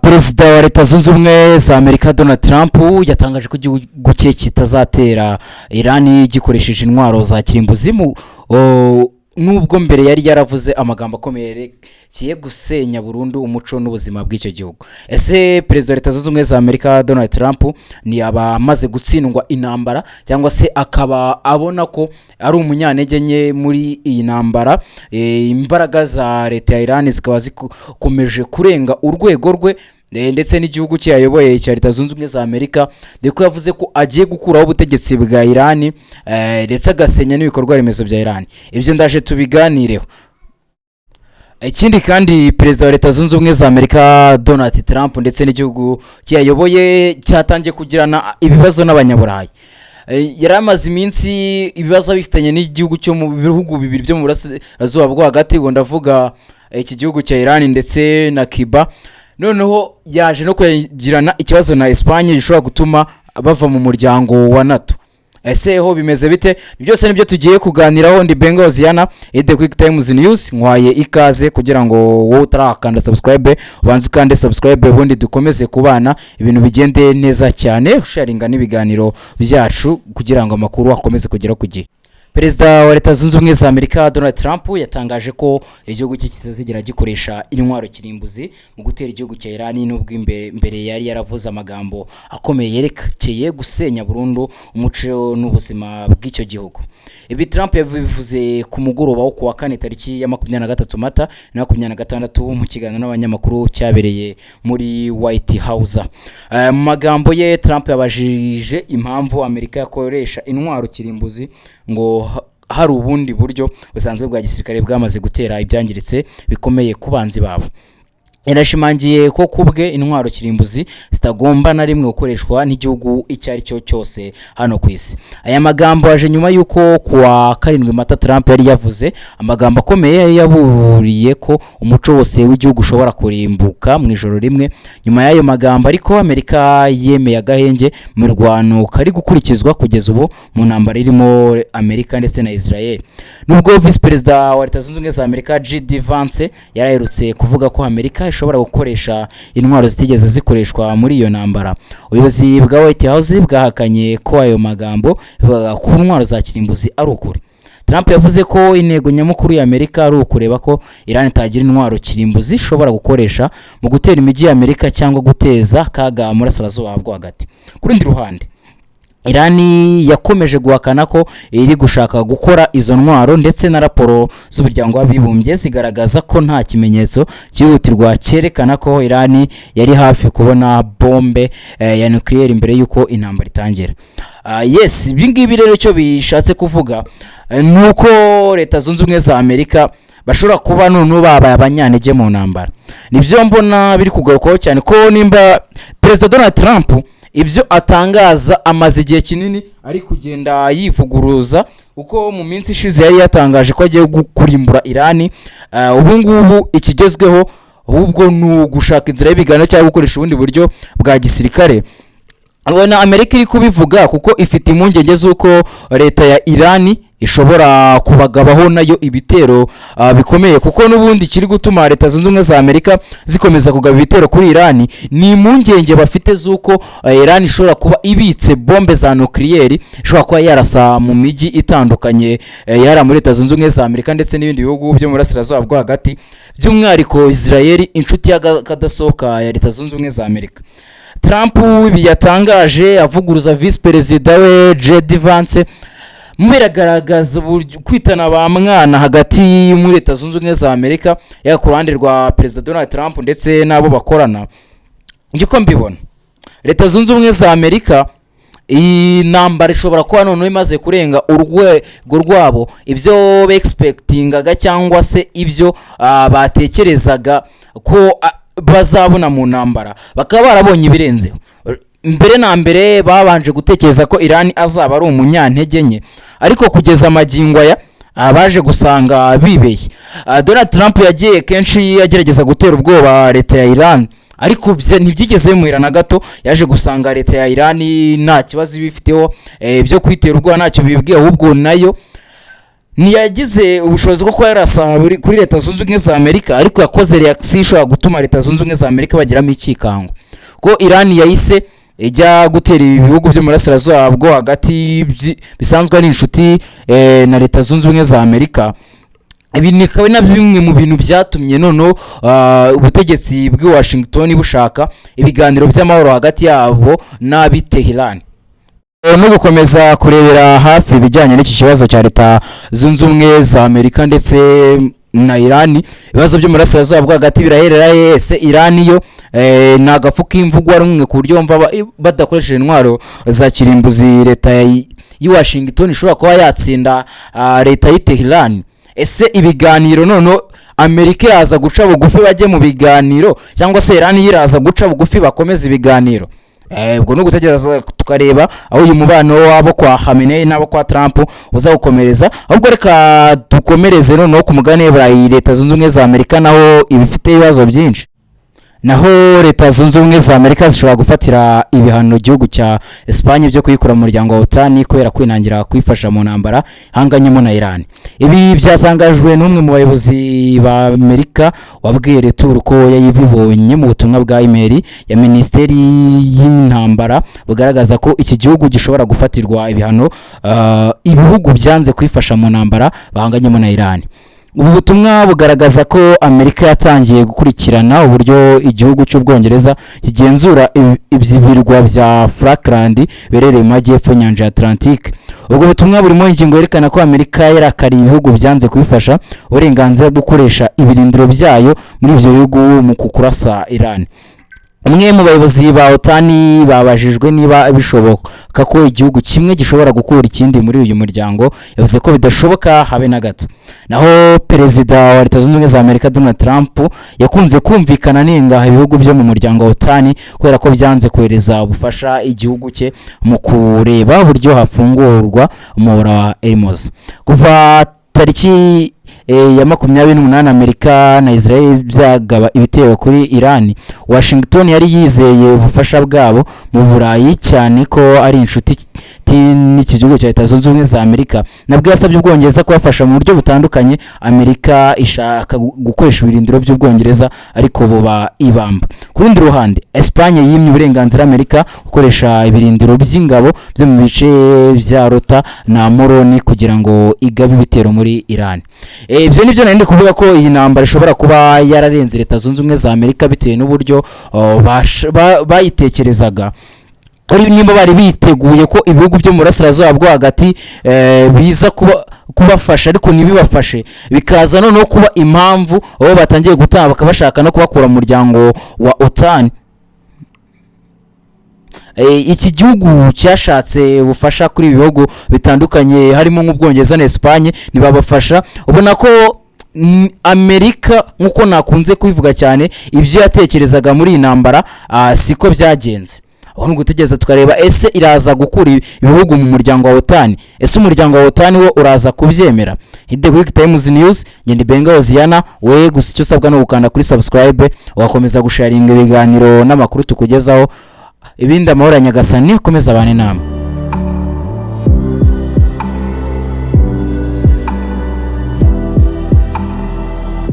Perezida wa Leta Zunze Ubumwe za Amerika Donald Trump yatangaje ko igihugu cye kitazatera Iran gikoresheje intwaro za kirimbuzi nubwo mbere yari yaravuze amagambo akomeye kiye gusenya burundu umuco n'ubuzima bw'icyo gihugu. Ese Perezida wa Leta Zunze Ubumwe za Amerika Donald Trump ni abamaze gutsindwa intambara cyangwa se akaba abona ko ari umunyantege nke muri iyi ntambara? Imbaraga za leta ya Iran zikaba zikomeje kurenga urwego rwe ndetse n'igihugu cye yayoboye cya Leta Zunze Ubumwe za Amerika, deko yavuze ko agiye gukuraho ubutegetsi bwa Iran ndetse agasenya n'ibikorwa remezo bya Iran. Ibyo ndaje tubiganireho. Ikindi kandi Perezida wa Leta Zunze Ubumwe za Amerika Donald Trump ndetse n'igihugu cye yayoboye cyatangiye kugirana ibibazo n'abanyaburayi. Yari amaze iminsi ibibazo bifitanye n'igihugu cyo mu bihugu bibiri byo mu burasirazuba bwo hagati, ngo ndavuga iki gihugu cya Iran ndetse na Cuba. Noneho yaje no kugirana ikibazo na Espagne gishobora gutuma bava mu muryango wa NATO. Ese ho bimeze bite? Byose nibyo tugiye kuganiraho. Ndi Bengo Ziana, The Quick Times News. Nkwaye ikaze kugira ngo wowe utarakanda subscribe ubanze ukande subscribe, ubundi dukomeze kubana ibintu bigende neza cyane, sharinga n'ibiganiro byacu kugira ngo amakuru akomeze kugera ku gihe. Perezida wa Leta Zunze Ubumwe za Amerika Donald Trump yatangaje ko igihugu cye kitazigera gikoresha intwaro kirimbuzi mu gutera igihugu cya Iran, n'ubwo imbere yari yaravuze amagambo akomeye yerekeye gusenya burundu umuco n'ubuzima bw'icyo gihugu. Ibi Trump yabivuze ku mugoroba wo kuwa kane tariki ya 23 Mata na 26 mu kiganiro n'abanyamakuru cyabereye muri White House. Mu magambo ye Trump yabajije impamvu Amerika yakoresha intwaro kirimbuzi, ngo hari ubundi buryo busanzwe bwa gisirikare bwamaze gutera ibyangiritse bikomeye ku banzi babo. Yarashimangiye ko kubwe intwaro kirimbuzi zitagomba na rimwe gukoreshwa n'igihugu icyo ari cyo cyose hano ku isi. Aya magambo aje nyuma yuko kuwa 7 Mata Trump yari yavuze amagambo akomeye yaburiye ko umuco wose w'igihugu ushobora kurimbuka mu ijoro rimwe. Nyuma y'ayo magambo ariko Amerika yemeye agahenge mu rwano kari gukurikizwa kugeza ubu mu ntambara irimo Amerika ndetse na Israel. Nubwo Vice President wa Leta Zunze Ubumwe za Amerika J.D. Vance yaraherutse kuvuga ko Amerika ishobora gukoresha intwaro zitigeze zikoreshwa muri iyo ntambara, ubuyobozi bwa White House bwahakanye ko ayo magambo ku ntwaro za kirimbuzi ari ukuri. Trump yavuze ko intego nyamukuru ya Amerika ari ukureba ko Iran itagira intwaro kirimbuzi ishobora gukoresha mu gutera imijyi ya Amerika cyangwa guteza kaga muri Burasirazuba bwo hagati. Ku rundi ruhande, Iran yakomeje guhakana ko iri gushaka gukora izo ntwaro, ndetse na raporo z'umuryango w'abibumbye zigaragaza ko nta kimenyetso cyihutirwa cyerekana ko Iran yari hafi kubona bombe ya nucleaire mbere yuko intambara itangira. Yes, bingibi rero cyo bishatse kuvuga nuko Leta Zunze Ubumwe za Amerika bashobora kuba none babaye abanyantege mu ntambara. Nibyo mbona biri kugarukaho cyane ko nimba Perezida Donald Trump ibyo atangaza amaze igihe kinini ari kugenda yivuguruza, uko mu minsi ishize yari yatangaje ko agiye kurimbura Iran. Ubu ngubu ikigezweho ahubwo ni gushaka inzira y'ibigano cyangwa gukoresha ubundi buryo bwa gisirikare. Abona Amerika iri kubivuga kuko ifite impungenge z'uko leta ya Iran ishobora kubagabaho nayo ibitero bikomeye, kuko n'ubundi kiri gutuma Leta Zunze Ubumwe za Amerika zikomeza kugaba ibitero kuri Iran ni impungenge bafite z'uko Iran ishobora kuba ibitse bombe za nucleaire, ishobora kuba yarasa mu mijyi itandukanye yara muri Leta Zunze Ubumwe za Amerika ndetse n'ibindi bihugu byo mu burasirazuba bwo hagati, by'umwihariko Israel, inshuti y'akadasohoka ya Leta Zunze Ubumwe za Amerika. Trump yatangaje avuguruza Vice Perezida we J.D. Vance mubiragaragaza kwitana ba mwana hagati muri Leta Zunze Ubumwe za Amerika ya ku ruhande rwa Perezida Donald Trump ndetse nabo bakorana. Ngiko mbibona Leta Zunze Ubumwe za Amerika iyi ntambara ishobora kuba none imaze kurenga urwego rwabo, ibyo expectingaga cyangwa se ibyo batekerezaga ko bazabona mu ntambara bakaba barabonye ibirenzeho. Mbere na mbere babanje gutekereza ko Iran azaba ari umunyantege nke, ariko kugeza amagingo aya abaje gusanga bibeshye. Donald Trump yagiye kenshi yagerageza gutera ubwoba leta ya Iran, ariko ntibyigeze bimuhira na gato. Yaje gusanga leta ya Iran nta kibazo bifiteho byo kwitera ubwoba, ntacyo bibwiye, ahubwo nayo ntiyagize ubushobozi bwo kuba yarasa kuri leta zunze ubumwe za Amerika, ariko yakoze reaction ishobora gutuma leta zunze ubumwe za Amerika bagiramo ikikango ko Iran yahise ijya gutera ibihugu byo muri Burasirazuba bwo hagati bisanzwe ari inshuti na leta zunze ubumwe za Amerika. Ibi ni bimwe mu bintu byatumye noneho ubutegetsi bw'i Washington bushaka ibiganiro by'amahoro hagati yabo n'ab'i Tehran no gukomeza kurebera hafi ibijyanye n'iki kibazo cya leta zunze ubumwe za Amerika ndetse na Iran. Ibibazo byo muri Burasirazuba bwo hagati biraherera ese Iran yo na gafu k'imvugo rumwe ku buryo mva badakoresheje intwaro za kirimbuzi leta y'i Washington ishobora kuba yatsinda leta y'i Tehran. Ese ibiganiro noneho Amerika iraza guca bugufi bajye mu biganiro cyangwa se Iran iraza guca bugufi bakomeza ibiganiro? Ubwo no gutegereza tukareba aho uyu mubano wabo kwa Khamenei n'abo kwa Trump uzagukomereza. Ahubwo reka dukomereze noneho ku mugane burayi leta zunze ubumwe za Amerika naho ibifite ibibazo byinshi. Naho leta zunze ubumwe za Amerika zishobora gufatira ibihano igihugu cya Espagne byo kuyikura mu muryango wa OTAN kubera kwinangira kwifasha mu ntambara hanganyemo na Iran. Ibi byazangajwe n'umwe mu bayobozi ba Amerika wabwiye Retour ko yayibibonye mu butumwa bwa email ya Minisiteri y'Intambara bugaragaza ko iki gihugu gishobora gufatirwa ibihano ibihugu byanze kwifasha mu ntambara bahanganyemo na Iran. Ubu butumwa bugaragaza ko Amerika yatangiye gukurikirana uburyo igihugu cy'Ubwongereza kigenzura ibyibirwa bya Falkland berereye mu majyepfo nyanja ya Atlantique. Ubwo butumwa burimo ingingo yerekana ko Amerika yarakariye ibihugu byanze kubifasha uburenganzira bwo gukoresha ibirindiro byayo muri ibyo bihugu mu kukurasa Iran. Umwe mu bayobozi ba OTAN babajijwe niba bishoboka ko igihugu kimwe gishobora gukura ikindi muri uyu muryango, yavuze ko bidashoboka habe na gato. Naho perezida wa leta zunze ubumwe za Amerika Donald Trump yakunze kumvikana nenga ibihugu byo mu muryango wa OTAN kubera ko byanze kohereza ubufasha igihugu cye mu kureba uburyo hafungurwa umuyoboro wa Hormuz. Kuva tariki ya 28 Amerika na Israel byagaba ibitero kuri Iran, Washington yari yizeye ubufasha bwabo mu Burayi cyane ko ari inshuti n'iki gihugu cya leta zunze ubumwe za Amerika. Nabwo yasabye Ubwongereza kubafasha mu buryo butandukanye. Amerika ishaka gukoresha ibirindiro by'Ubwongereza ariko buba ibamba. Ku rundi ruhande Espagne yimye uburenganzira Amerika gukoresha ibirindiro by'ingabo byo mu bice bya Rota na Moroni kugira ngo igabe ibitero muri Iran. Ibyo nibyo nandi kuvuga ko iyi ntambara ishobora kuba yararenze leta zunze ubumwe za Amerika bitewe n'uburyo bayitekerezaga. Nimba bari biteguye ko ibihugu byo mu Burasirazuba bwo hagati biza kubafasha ariko ntibibafashe, bikaza noneho kuba impamvu aho batangiye gutanga bashaka no kubakura mu muryango wa OTAN. Iki gihugu cyashatse ubufasha kuri ibihugu bitandukanye harimo nk'Ubwongereza na Espagne ntibabafasha. Ubona ko Amerika nkuko nakunze kubivuga cyane ibyo yatekerezaga muri intambara siko byagenze. Aho ngutegeza tukareba ese iraza gukura ibihugu mu muryango wa OTAN, ese umuryango wa OTAN wo uraza kubyemera? Hide Quick Times News, ngende Benga Oziana. We gusa icyo sabwa no gukanda kuri subscribe, wakomeza gusharinga ibiganiro n'amakuru tukugezaho. Ibindi amahoro Nyagasani komeza abane namwe.